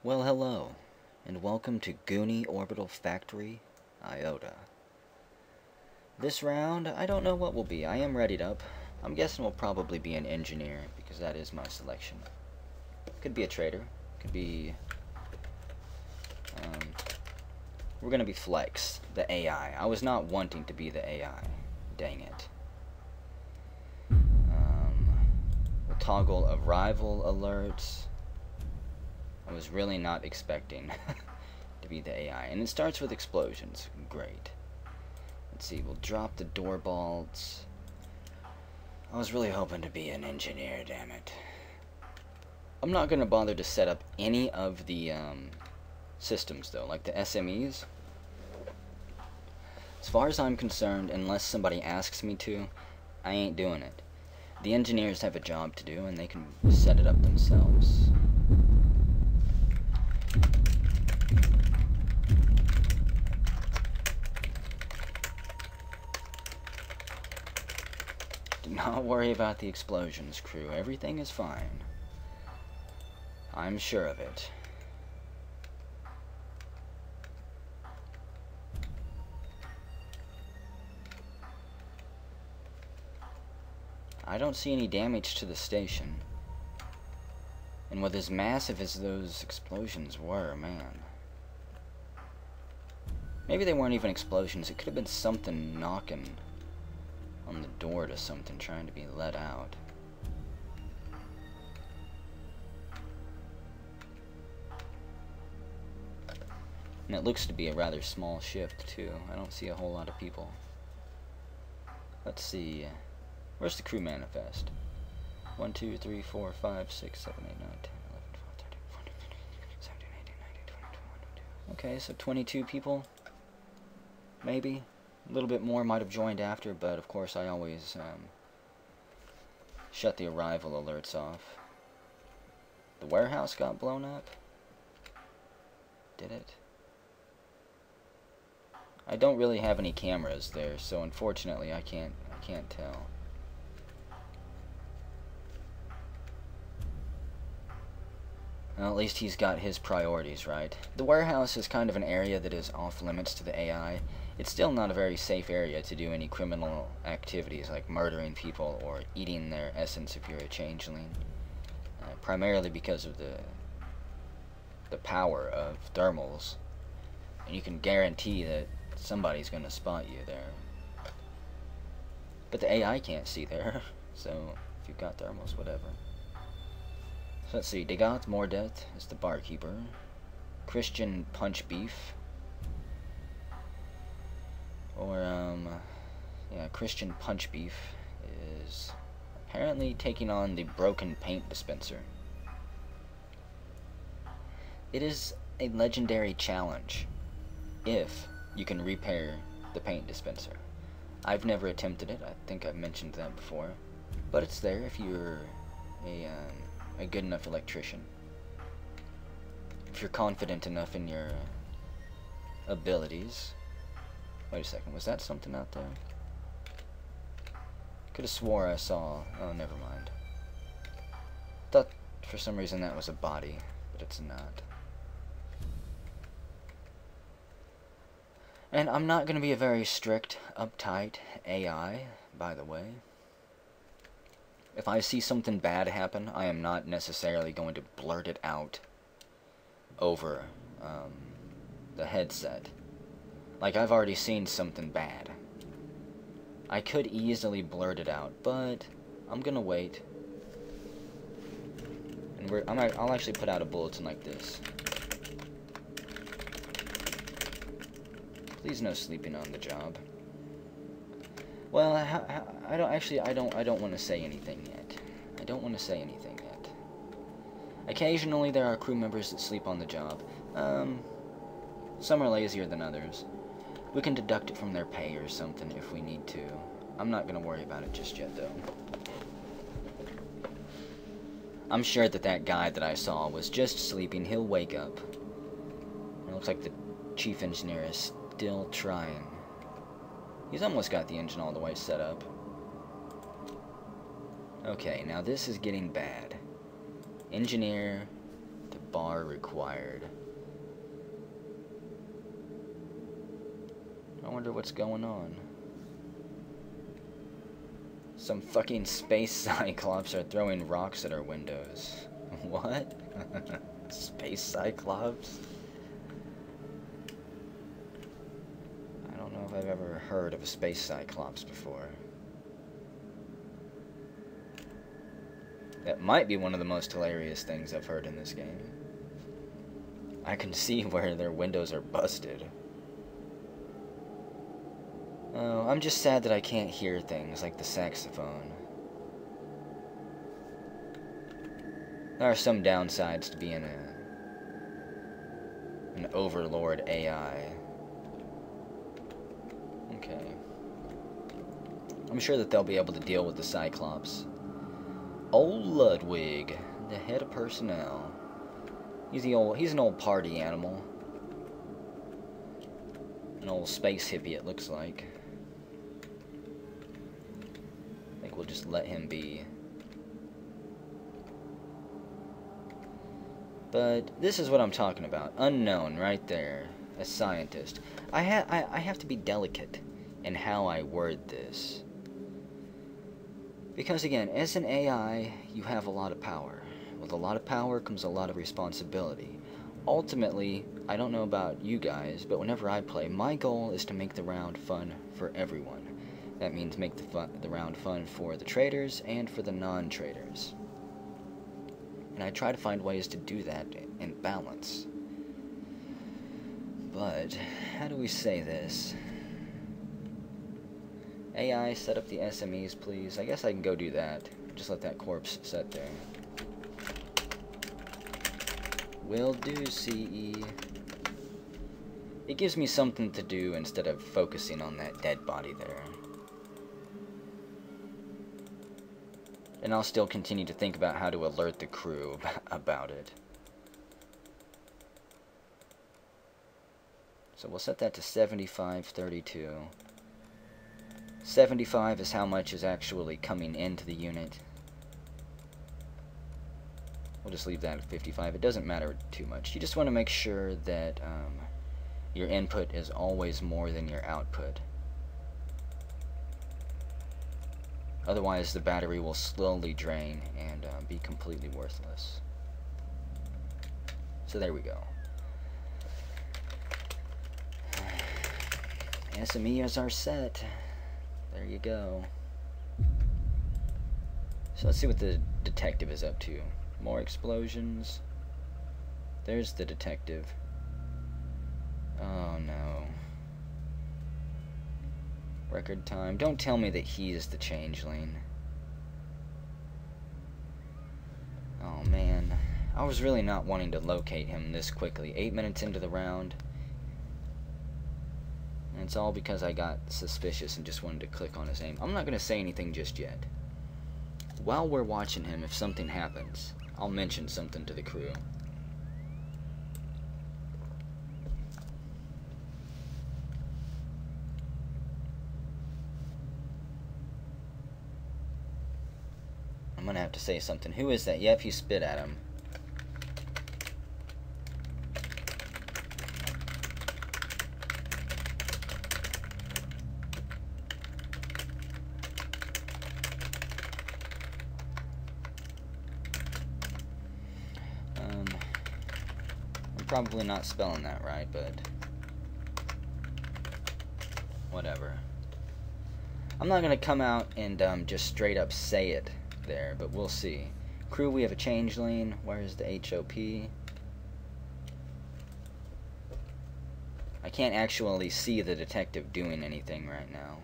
Well, hello, and welcome to Goonie Orbital Factory, Iota. This round, I don't know what will be. I am readied up. I'm guessing we'll probably be an engineer, because that is my selection. Could be a trader. Could be... we're gonna be Flex, the AI. I was not wanting to be the AI. Dang it. We'll toggle arrival alerts. I was really not expecting to be the AI. And it starts with explosions. Great. Let's see, we'll drop the door bolts. I was really hoping to be an engineer, damn it. I'm not going to bother to set up any of the systems, though, like the SMEs. As far as I'm concerned, unless somebody asks me to, I ain't doing it. The engineers have a job to do, and they can set it up themselves. Do not worry about the explosions, crew. Everything is fine. I'm sure of it. I don't see any damage to the station. And with as massive as those explosions were, man. Maybe they weren't even explosions. It could have been something knocking on the door to something trying to be let out. And it looks to be a rather small ship, too. I don't see a whole lot of people. Let's see. Where's the crew manifest? 1, 2, 3, 4, 5, 6, 7, 8, 9, 10, 11, 12, 13, 14, 15, 17, 18, 19, 20, 21, 22. Okay, so 22 people. Maybe. A little bit more might have joined after, but of course I always shut the arrival alerts off. The warehouse got blown up? Did it? I don't really have any cameras there, so unfortunately I can't tell. Well, at least he's got his priorities right. The warehouse is kind of an area that is off limits to the AI. It's still not a very safe area to do any criminal activities like murdering people or eating their essence if you're a changeling. Primarily because of the power of thermals. And you can guarantee that somebody's going to spot you there. But the AI can't see there, so if you've got thermals, whatever. So let's see, Degath Mordeath is the barkeeper. Christian Punch Beef. Or, yeah, Christian Punch Beef is apparently taking on the broken paint dispenser. It is a legendary challenge if you can repair the paint dispenser. I've never attempted it. I think I've mentioned that before. But it's there if you're a good enough electrician. If you're confident enough in your abilities. Wait a second, was that something out there? Could have swore I saw... Oh, never mind. Thought for some reason that was a body, but it's not. And I'm not going to be a very strict, uptight AI, by the way. If I see something bad happen, I am not necessarily going to blurt it out over the headset. Like, I've already seen something bad. I could easily blurt it out, but I'm gonna wait. And I'll actually put out a bulletin like this. Please no sleeping on the job. Well, I don't want to say anything yet. I don't want to say anything yet. Occasionally there are crew members that sleep on the job. Some are lazier than others. We can deduct it from their pay or something if we need to. I'm not going to worry about it just yet, though. I'm sure that guy that I saw was just sleeping. He'll wake up. It looks like the chief engineer is still trying. He's almost got the engine all the way set up. Okay, now this is getting bad. Engineer, the bar required. I wonder what's going on. Some fucking space cyclops are throwing rocks at our windows. What? Space cyclops? I don't know if I've ever heard of a space cyclops before. That might be one of the most hilarious things I've heard in this game. I can see where their windows are busted. Oh, I'm just sad that I can't hear things like the saxophone. There are some downsides to being an overlord AI. Okay. I'm sure that they'll be able to deal with the Cyclops. Old Ludwig, the head of personnel. He's an old party animal. An old space hippie, it looks like. I think we'll just let him be. But this is what I'm talking about. Unknown, right there. A scientist. I have to be delicate in how I word this. Because again, as an AI, you have a lot of power. With a lot of power comes a lot of responsibility. Ultimately, I don't know about you guys, but whenever I play, my goal is to make the round fun for everyone. That means make the round fun for the traders and for the non-traders. And I try to find ways to do that in balance. But, how do we say this? AI, set up the SMEs, please. I guess I can go do that. Just let that corpse sit there. Will do, CE. It gives me something to do instead of focusing on that dead body there. And I'll still continue to think about how to alert the crew about it. So we'll set that to 7532. 75 is how much is actually coming into the unit. We'll just leave that at 55. It doesn't matter too much. You just want to make sure that your input is always more than your output. Otherwise, the battery will slowly drain and be completely worthless. So there we go. SMEs are set. There you go. So let's see what the detective is up to. More explosions. There's the detective. Oh no. Record time. Don't tell me that he is the Changeling. Oh man. I was really not wanting to locate him this quickly. 8 minutes into the round. And it's all because I got suspicious and just wanted to click on his name. I'm not going to say anything just yet. While we're watching him, if something happens, I'll mention something to the crew. I'm gonna have to say something. Who is that? Yep, you spit at him. I'm probably not spelling that right, but whatever. I'm not gonna come out and just straight up say it there, but we'll see. Crew, we have a Changeling. Where's the HOP? I can't actually see the detective doing anything right now.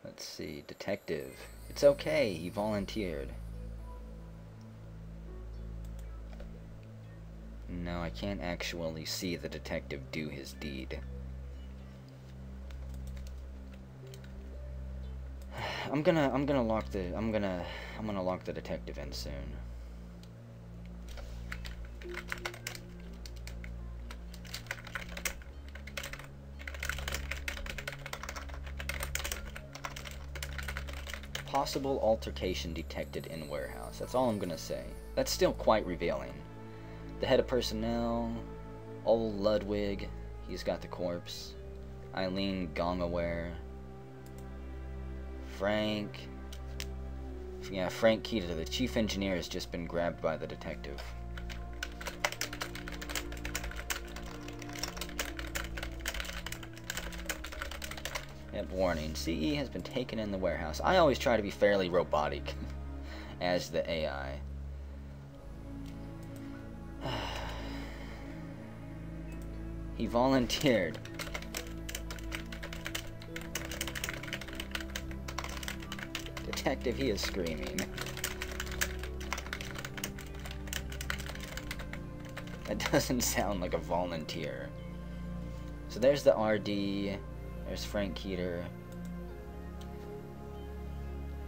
Let's see. Detective. It's okay. He volunteered. No, I can't actually see the detective do his deed. I'm gonna lock the detective in soon. Possible altercation detected in warehouse. That's all I'm gonna say. That's still quite revealing. The head of personnel, old Ludwig, he's got the corpse. Eileen Gongaware. Frank. Yeah, Frank Keita, the chief engineer, has just been grabbed by the detective. Yep, warning. CE has been taken in the warehouse. I always try to be fairly robotic as the AI. He volunteered. Detective, he is screaming. That doesn't sound like a volunteer. So there's the RD. There's Frank Keeter.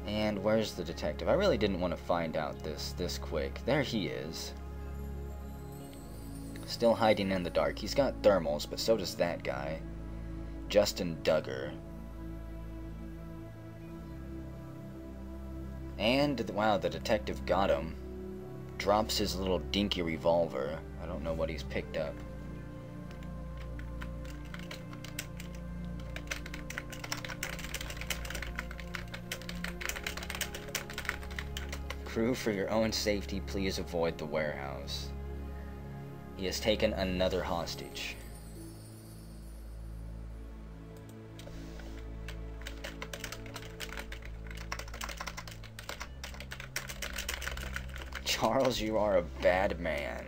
And where's the detective? I really didn't want to find out this quick. There he is. Still hiding in the dark. He's got thermals, but so does that guy. Justin Duggar. And, wow, the detective got him. Drops his little dinky revolver. I don't know what he's picked up. Crew, for your own safety, please avoid the warehouse. He has taken another hostage. Charles, you are a bad man.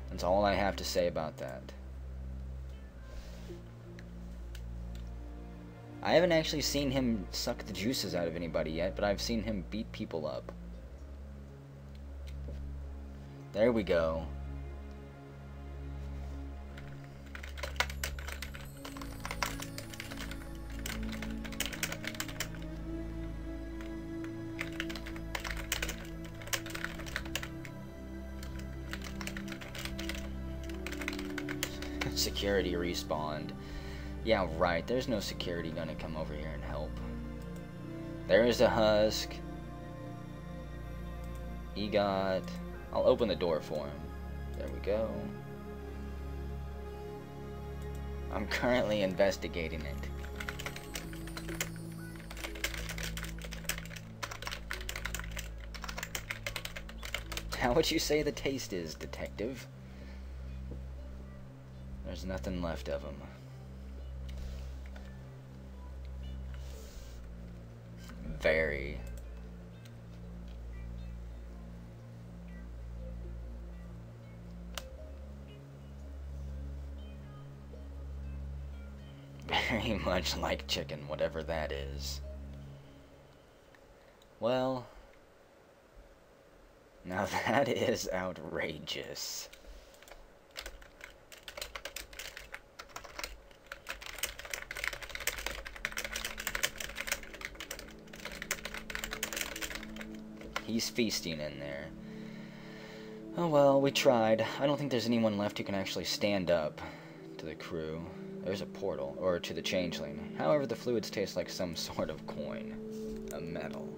That's all I have to say about that. I haven't actually seen him suck the juices out of anybody yet, but I've seen him beat people up. There we go. Security respawned. Yeah, right. There's no security gonna come over here and help. There's a husk. EGOT. I'll open the door for him. There we go. I'm currently investigating it. How would you say the taste is, detective? There's nothing left of him. Very. Very much like chicken, whatever that is. Well, now that is outrageous. He's feasting in there. Oh well, we tried. I don't think there's anyone left who can actually stand up to the crew. There's a portal, or to the Changeling. However, the fluids taste like some sort of coin. A metal.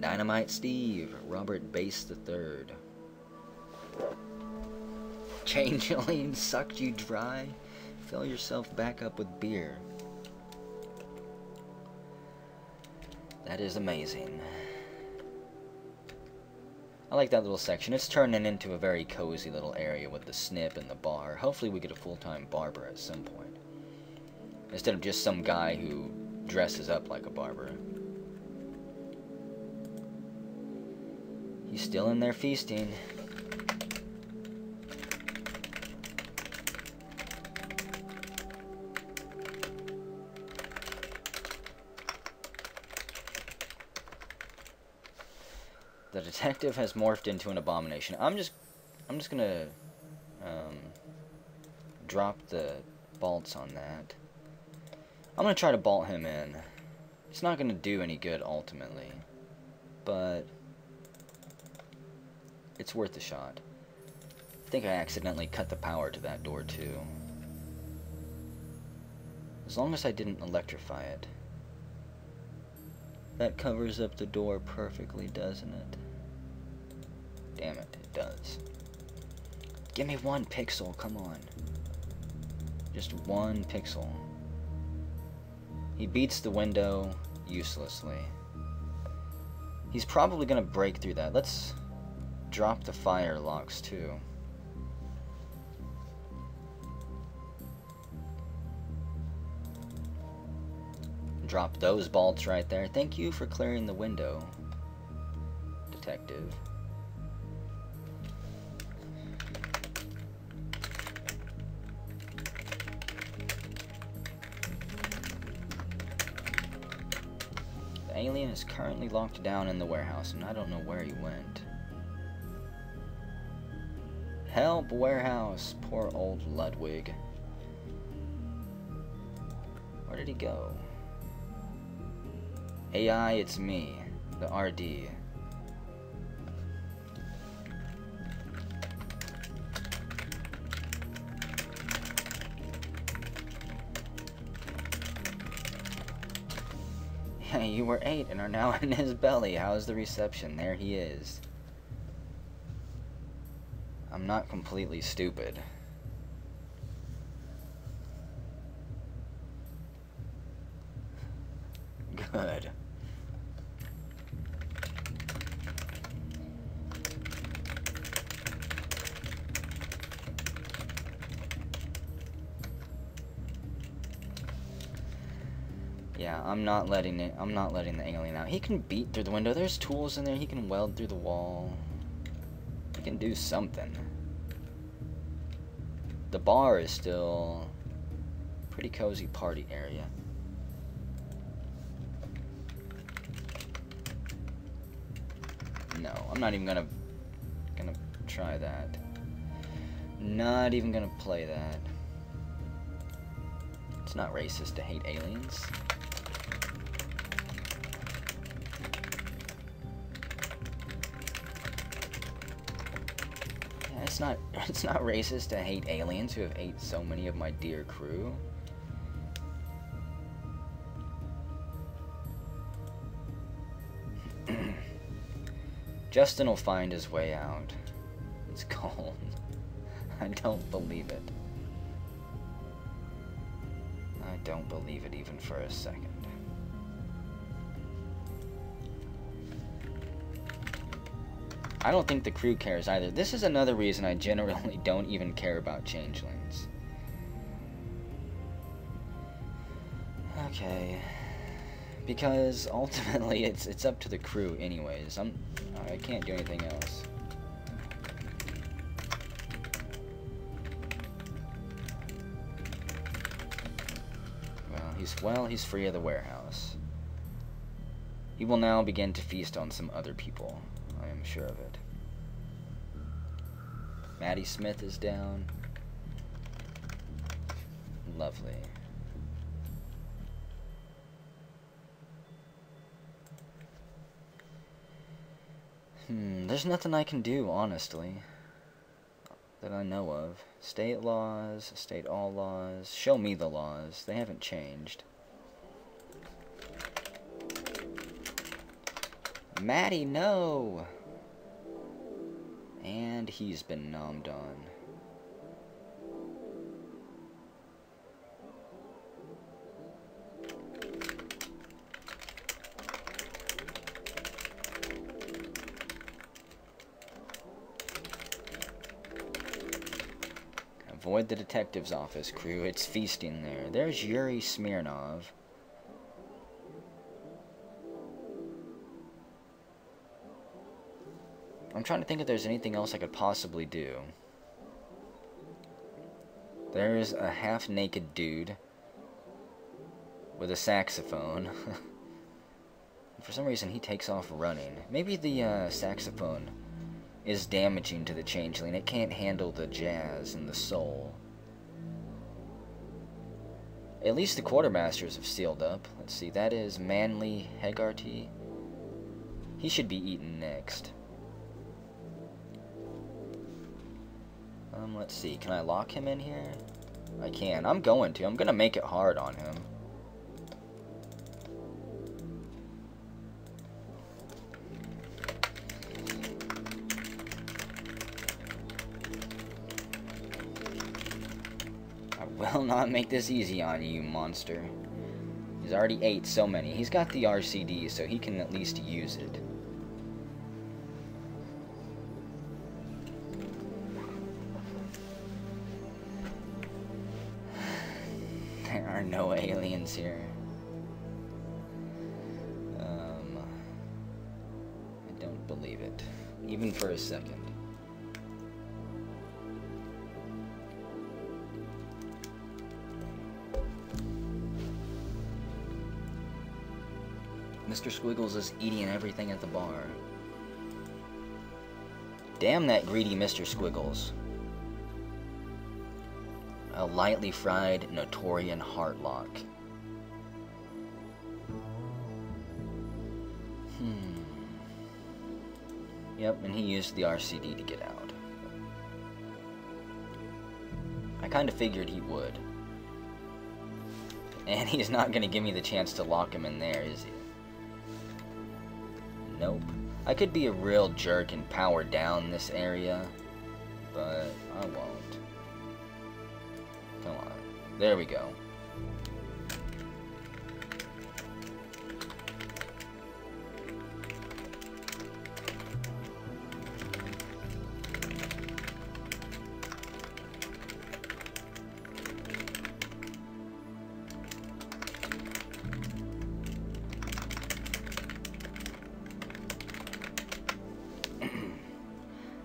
Dynamite Steve, Robert Bass III. Changeling sucked you dry? Fill yourself back up with beer. That is amazing. I like that little section. It's turning into a very cozy little area with the snip and the bar. Hopefully we get a full-time barber at some point. Instead of just some guy who dresses up like a barber. He's still in there feasting. The detective has morphed into an abomination. I'm just gonna drop the bolts on that. I'm gonna try to bolt him in. It's not gonna do any good ultimately, but it's worth a shot. I think I accidentally cut the power to that door too. As long as I didn't electrify it. That covers up the door perfectly, doesn't it? Damn it, it does. Give me 1 pixel, come on. Just 1 pixel. He beats the window uselessly. He's probably gonna break through that. Let's drop the fire locks too. Drop those bolts right there. Thank you for clearing the window, detective. The alien is currently locked down in the warehouse, and I don't know where he went. Help, warehouse! Poor old Ludwig. Where did he go? AI, it's me, the RD. Hey, you were 8 and are now in his belly. How's the reception? There he is. I'm not completely stupid. Good. Yeah, I'm not letting the alien out. He can beat through the window. There's tools in there. He can weld through the wall. He can do something. The bar is still a pretty cozy party area. No, I'm not even gonna try that. Not even gonna play that. It's not racist to hate aliens. Yeah, it's not racist to hate aliens who have ate so many of my dear crew. Justin will find his way out. It's cold. I don't believe it. I don't believe it even for a second. I don't think the crew cares either. This is another reason I generally don't even care about changelings. Okay. Because ultimately it's up to the crew anyways. I can't do anything else. Well, he's free of the warehouse. He will now begin to feast on some other people. I am sure of it. Maddie Smith is down. Lovely. There's nothing I can do, honestly, that I know of. State laws, state all laws. Show me the laws. They haven't changed. Maddie, no! And he's been nommed on. Avoid the detective's office, crew. It's feasting there. There's Yuri Smirnov. I'm trying to think if there's anything else I could possibly do. There's a half-naked dude with a saxophone. For some reason, he takes off running. Maybe the saxophone is damaging to the changeling. It can't handle the jazz and the soul. At least the quartermasters have sealed up. Let's see, that is Manly Hegarty. He should be eaten next. Let's see, can I lock him in here? I can. I'm going to. I'm going to make it hard on him. I will not make this easy on you, monster. He's already ate so many. He's got the RCD, so he can at least use it. There are no aliens here. I don't believe it, even for a second. Mr. Squiggles is eating everything at the bar. Damn that greedy Mr. Squiggles. A lightly fried Notorian Heartlock. Yep, and he used the RCD to get out. I kind of figured he would. And he's not going to give me the chance to lock him in there, is he? Nope. I could be a real jerk and power down this area, but I won't. Come on. There we go.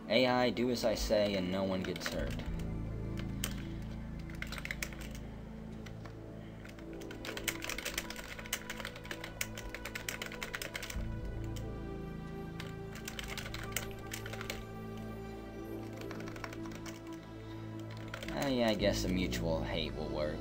AI, do as I say and no one gets hurt. Yeah, I guess a mutual hate will work.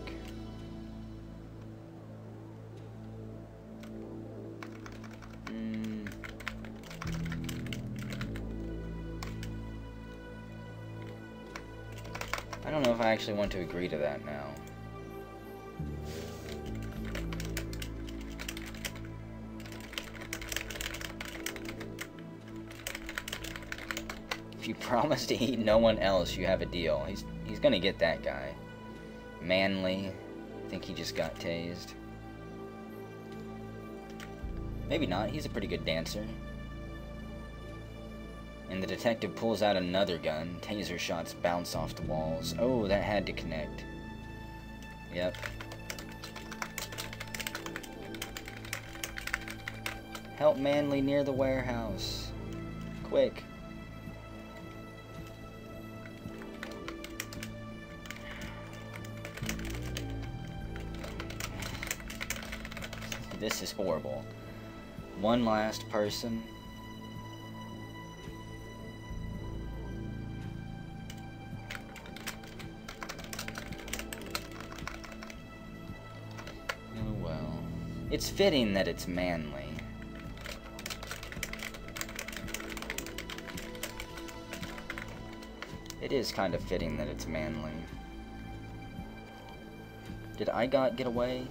I don't know if I actually want to agree to that now. If you promise to eat no one else, you have a deal. He's gonna get that guy. Manly. I think he just got tased. Maybe not. He's a pretty good dancer. And the detective pulls out another gun. Taser shots bounce off the walls. Oh, that had to connect. Yep. Help Manly near the warehouse. Quick. This is horrible. One last person. It's fitting that it's Manly. It is kind of fitting that it's Manly. Did IGOT get away?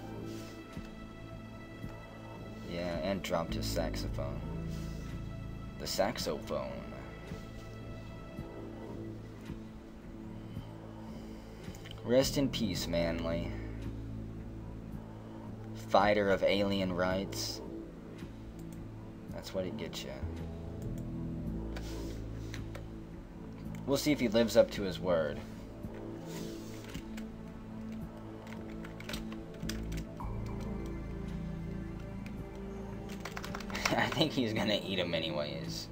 Yeah, and dropped his saxophone. The saxophone. Rest in peace, Manly. Fighter of alien rights. That's what it gets you. We'll see if he lives up to his word. I think he's gonna eat him anyways.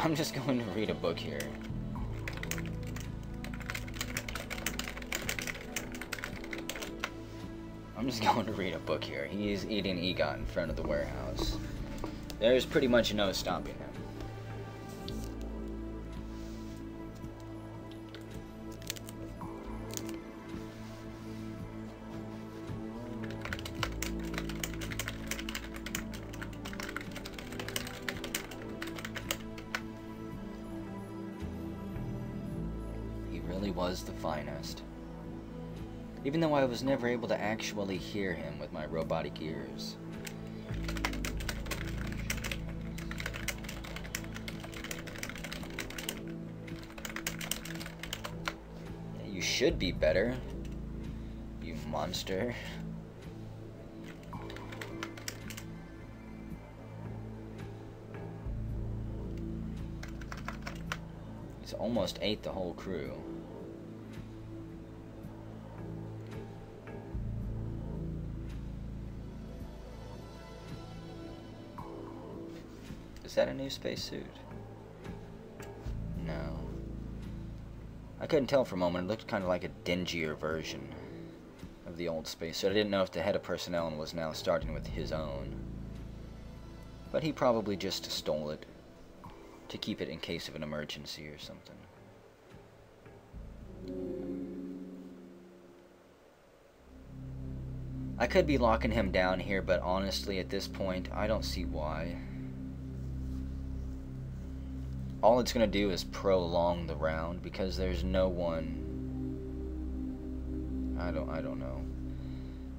I'm just going to read a book here. He is eating EGOT in front of the warehouse. There's pretty much no stopping him. really was the finest. Even though I was never able to actually hear him with my robotic ears. You should be better, you monster. He's almost ate the whole crew. Is that a new spacesuit? No. I couldn't tell for a moment. It looked kind of like a dingier version of the old spacesuit. I didn't know if the head of personnel was now starting with his own. But he probably just stole it to keep it in case of an emergency or something. I could be locking him down here, but honestly, at this point, I don't see why. All it's going to do is prolong the round because there's no one. I don't know.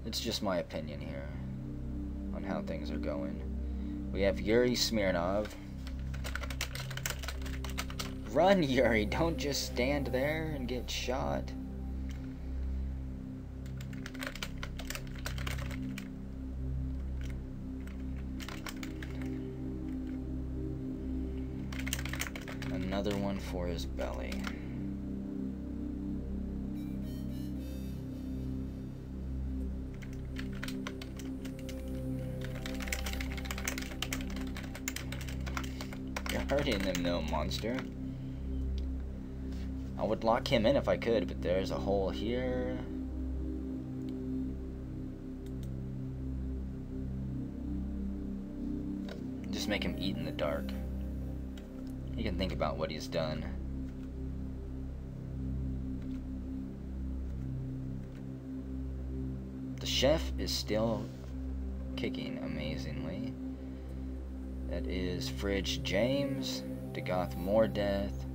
It's just my opinion here on how things are going. We have Yuri Smirnov. Run, Yuri! Don't just stand there and get shot. Another one for his belly. You're hurting him though, monster. I would lock him in if I could, but there's a hole here. Just make him eat in the dark. He can think about what he's done. The chef is still kicking amazingly. That is Fridge James, DeGoth Moredeath,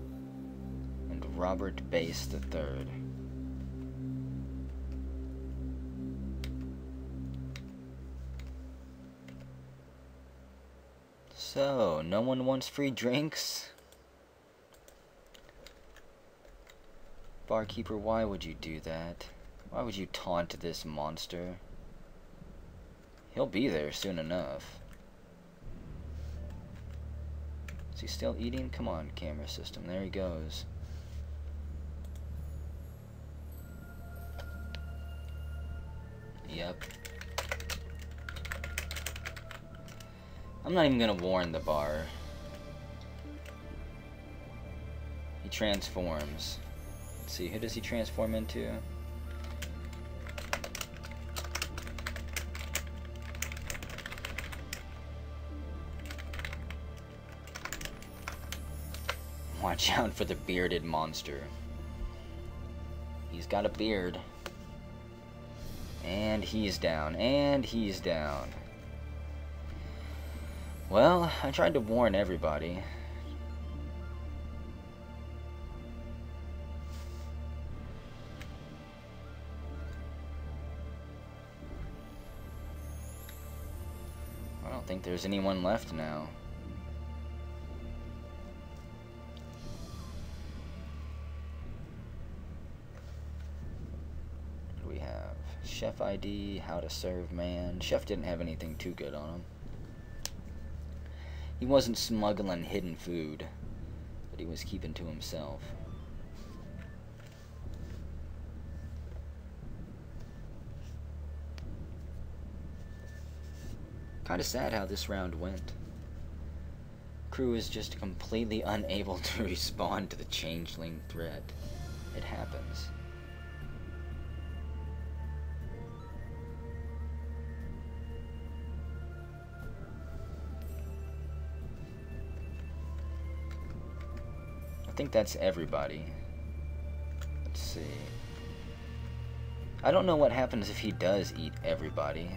and Robert Bass III. So, no one wants free drinks? Barkeeper, why would you do that? Why would you taunt this monster? He'll be there soon enough. Is he still eating? Come on, camera system. There he goes. Yep. I'm not even gonna warn the bar. He transforms. Let's see, who does he transform into? Watch out for the bearded monster. He's got a beard. And he's down. And he's down. Well, I tried to warn everybody. I don't think there's anyone left now. What do we have? Chef ID, how to serve man. Chef didn't have anything too good on him. He wasn't smuggling hidden food that he was keeping to himself. Kind of sad how this round went. Crew is just completely unable to respond to the Changeling threat. It happens. I think that's everybody. Let's see. I don't know what happens if he does eat everybody.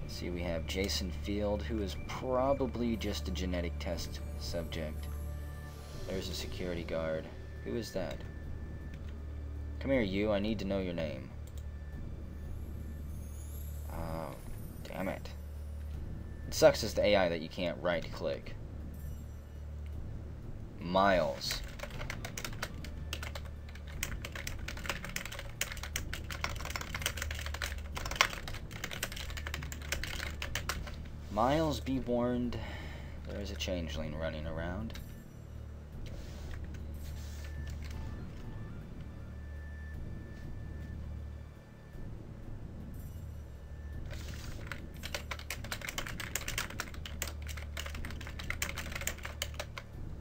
Let's See, we have Jason Field, who is probably just a genetic test subject. There's a security guard. Who is that? Come here, you. I need to know your name. Oh, damn it. It sucks as the AI that you can't right-click. Miles. Miles, be warned. There is a changeling running around.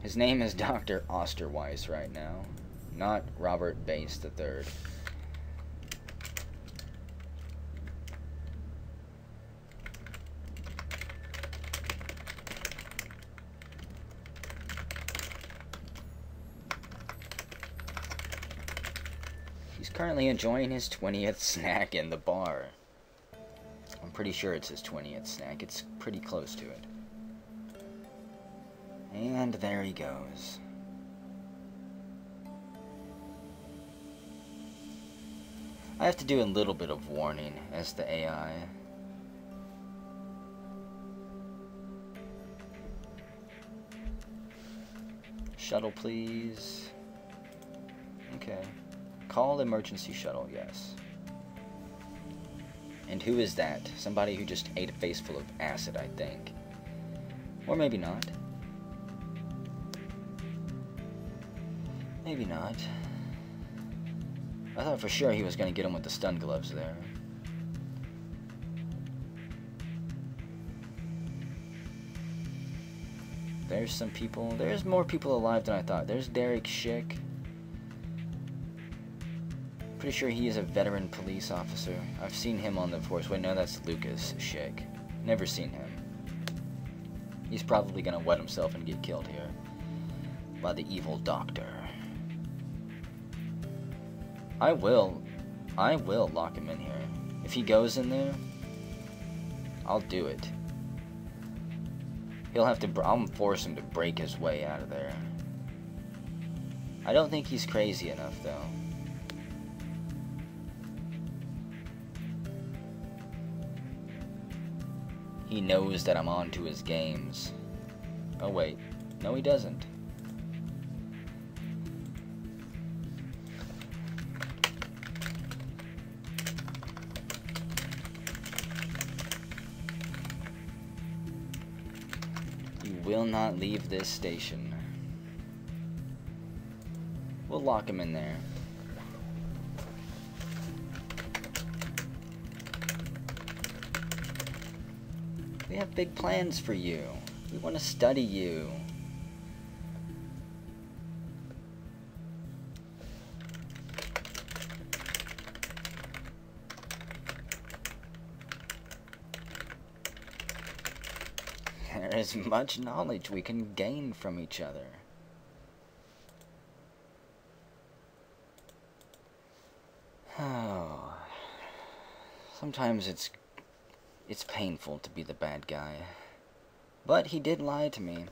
His name is Dr. Osterweiss right now, not Robert Bass III. He's currently enjoying his 20th snack in the bar. I'm pretty sure it's his 20th snack. It's pretty close to it. And there he goes. I have to do a little bit of warning as the AI. Shuttle, please. Okay. Call emergency shuttle, yes. And who is that? Somebody who just ate a face full of acid, I think. Or maybe not. Maybe not. I thought for sure he was going to get him with the stun gloves there. There's some people. There's more people alive than I thought. There's Derek Schick. Pretty sure he is a veteran police officer. I've seen him on the force. Wait, no, that's Lucas Schick. Never seen him. He's probably going to wet himself and get killed here by the evil doctor. I will lock him in here. If he goes in there, I'll do it. He'll have to, I'll force him to break his way out of there. I don't think he's crazy enough, though. He knows that I'm on to his games. Oh, wait. No, he doesn't. Will not leave this station. We'll lock him in there. We have big plans for you. We want to study you. There is much knowledge we can gain from each other. Oh. Sometimes it's painful to be the bad guy. But he did lie to me.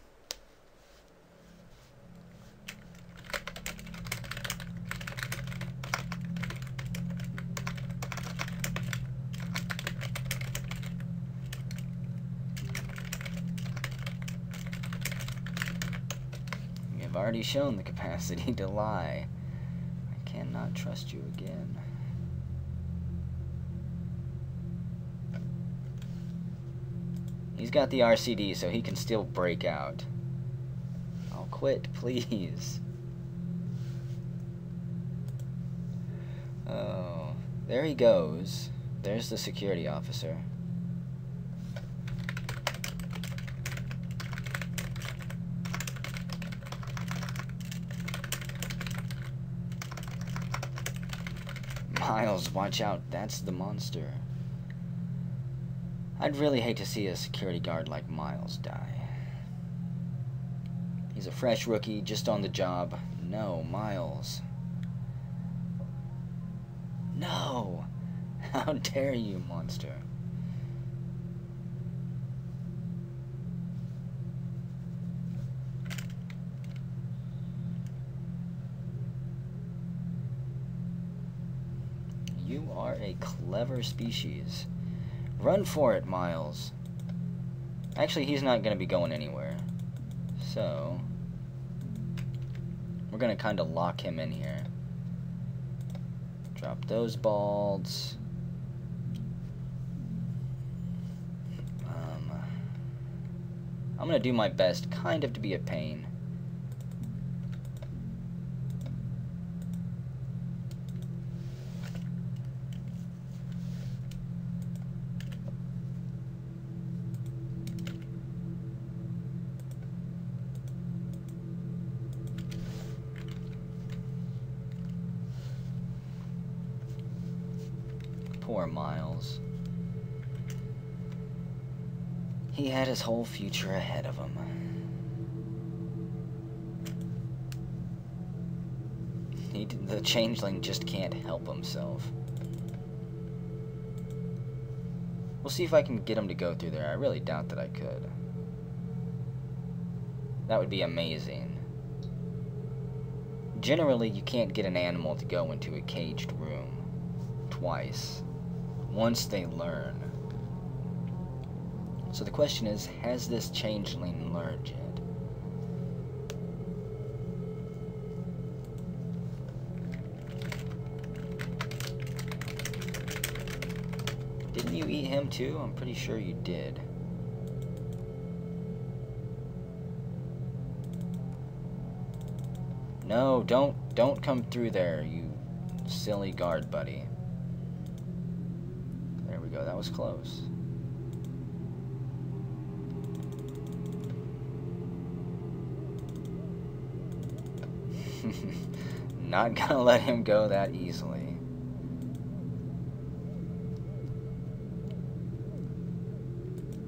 I've already shown the capacity to lie. I cannot trust you again. He's got the RCD, so he can still break out. I'll quit, please. Oh, there he goes. There's the security officer. Miles, watch out. That's the monster. I'd really hate to see a security guard like Miles die. He's a fresh rookie, just on the job. No, Miles. No! How dare you, monster. are a clever species. Run for it, Miles. Actually, he's not going to be going anywhere. So, we're going to kind of lock him in here. Drop those balls. I'm going to do my best kind of to be a pain. Poor Miles. He had his whole future ahead of him. The Changeling just can't help himself. We'll see if I can get him to go through there. I really doubt that I could. That would be amazing. Generally, you can't get an animal to go into a caged room twice. Once they learn. So the question is, has this Changeling learned yet? Didn't you eat him too? I'm pretty sure you did. No, don't come through there, you silly guard buddy. There we go, that was close. Not gonna let him go that easily.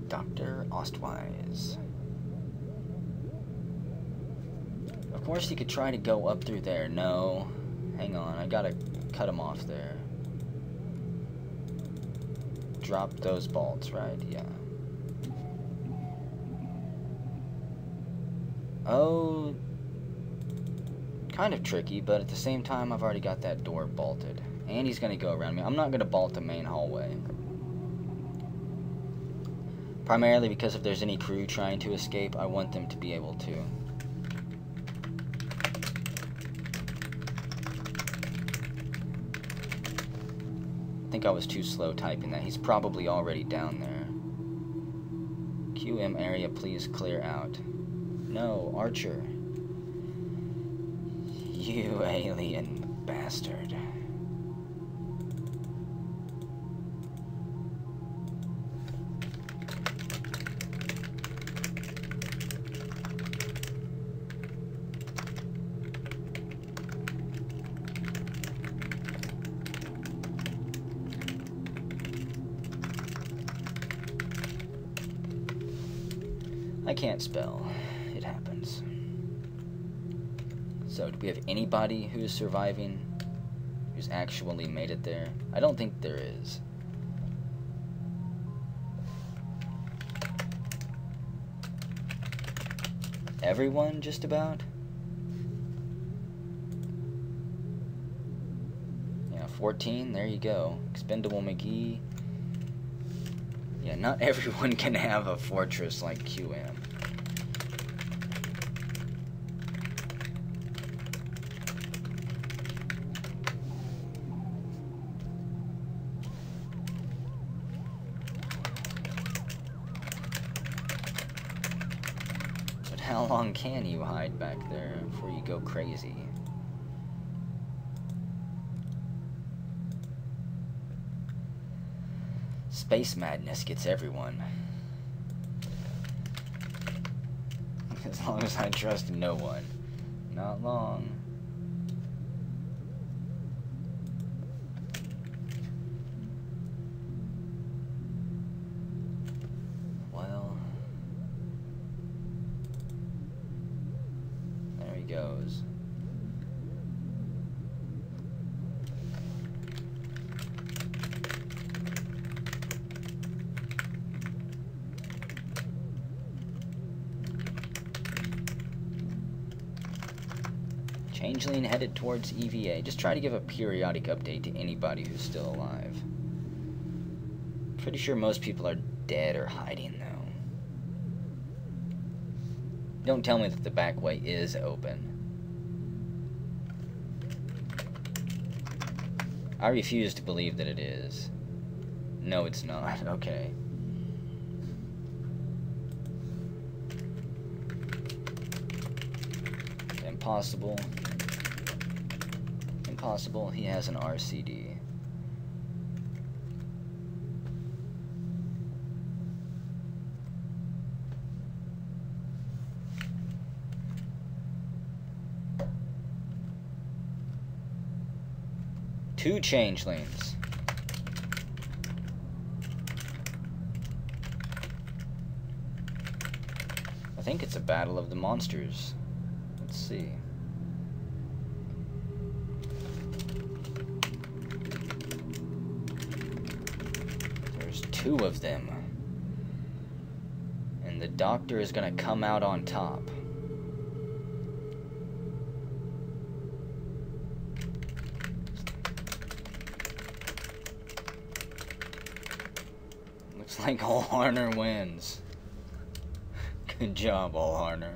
Dr. Ostwise. Of course he could try to go up through there. No. Hang on, I gotta cut him off there. Drop those bolts, right? Yeah. Oh, kind of tricky, but at the same time, I've already got that door bolted. And he's going to go around me. I'm not going to bolt the main hallway. Primarily because if there's any crew trying to escape, I want them to be able to. I think I was too slow typing that. He's probably already down there. QM area, please clear out. No, Archer. You alien bastard. I can't spell. It happens. So, do we have anybody who is surviving? Who's actually made it there? I don't think there is. Everyone, just about? Yeah, 14, there you go. Expendable McGee. Yeah, not everyone can have a fortress like QM. But how long can you hide back there before you go crazy? Space madness gets everyone. As long as I trust no one. Not long. Well. There he goes. Changeling headed towards EVA. Just try to give a periodic update to anybody who's still alive. Pretty sure most people are dead or hiding, though. Don't tell me that the back way is open. I refuse to believe that it is. No, it's not. Okay. Impossible. Impossible. He has an RCD. Two changelings. I think it's a battle of the monsters. Let's see. There's two of them. And the doctor is gonna come out on top. Looks like Allharner wins. Good job, Allharner.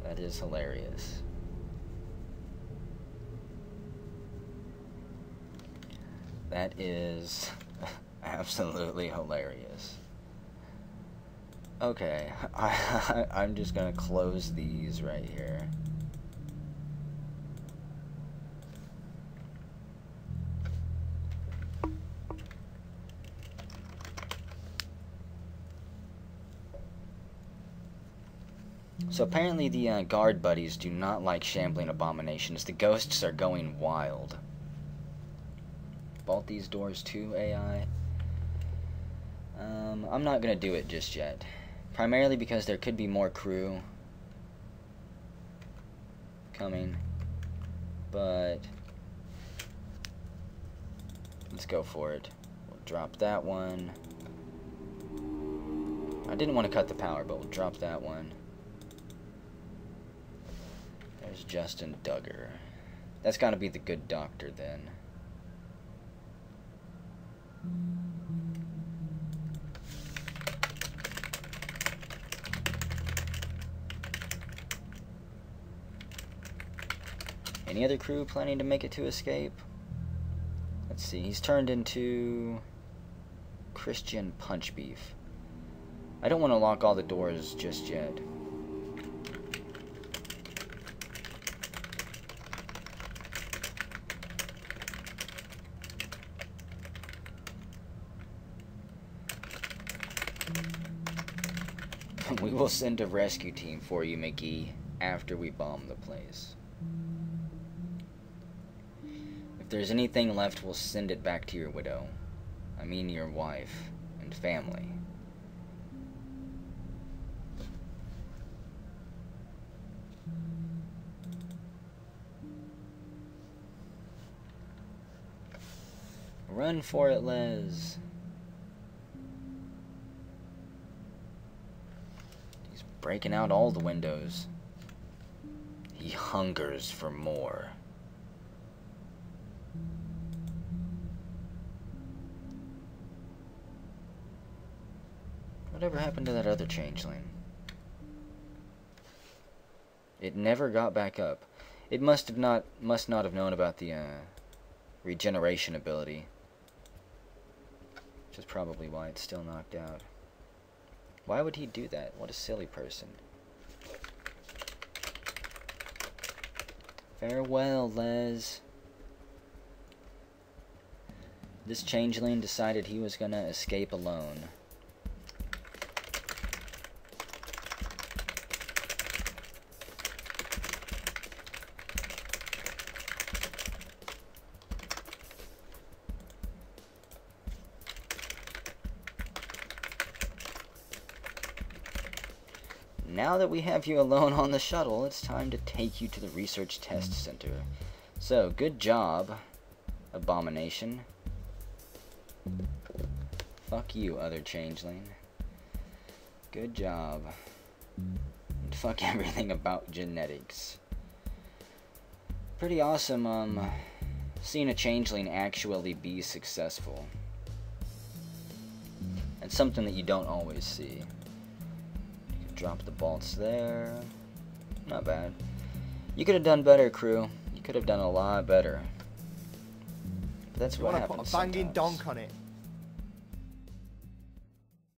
That is hilarious. That is absolutely hilarious. Okay, I'm just gonna close these right here. So apparently the guard buddies do not like shambling abominations. The ghosts are going wild. Bolt these doors too, AI. I'm not gonna do it just yet. Primarily because there could be more crew coming. But let's go for it. We'll drop that one. I didn't want to cut the power, but we'll drop that one. There's Justin Duggar. That's gotta be the good doctor then. Any other crew planning to make it to escape? Let's see, he's turned into Christian Punch Beef. I don't want to lock all the doors just yet. We will send a rescue team for you, McGee, after we bomb the place. If there's anything left, we'll send it back to your widow. I mean your wife and family. Run for it, Les. He's breaking out all the windows. He hungers for more. Whatever happened to that other changeling? It never got back up. It must not have known about the regeneration ability. Which is probably why it's still knocked out. Why would he do that? What a silly person. Farewell, Les. This changeling decided he was gonna escape alone. Now that we have you alone on the shuttle, it's time to take you to the research test center. So, good job, Abomination. Fuck you, other changeling. Good job. Fuck everything about genetics. Pretty awesome, seeing a changeling actually be successful. It's something that you don't always see. Drop the bolts there. Not bad. You could have done better, crew. You could have done a lot better. But that's what happens sometimes. You want to put a banging sometimes. donk on it.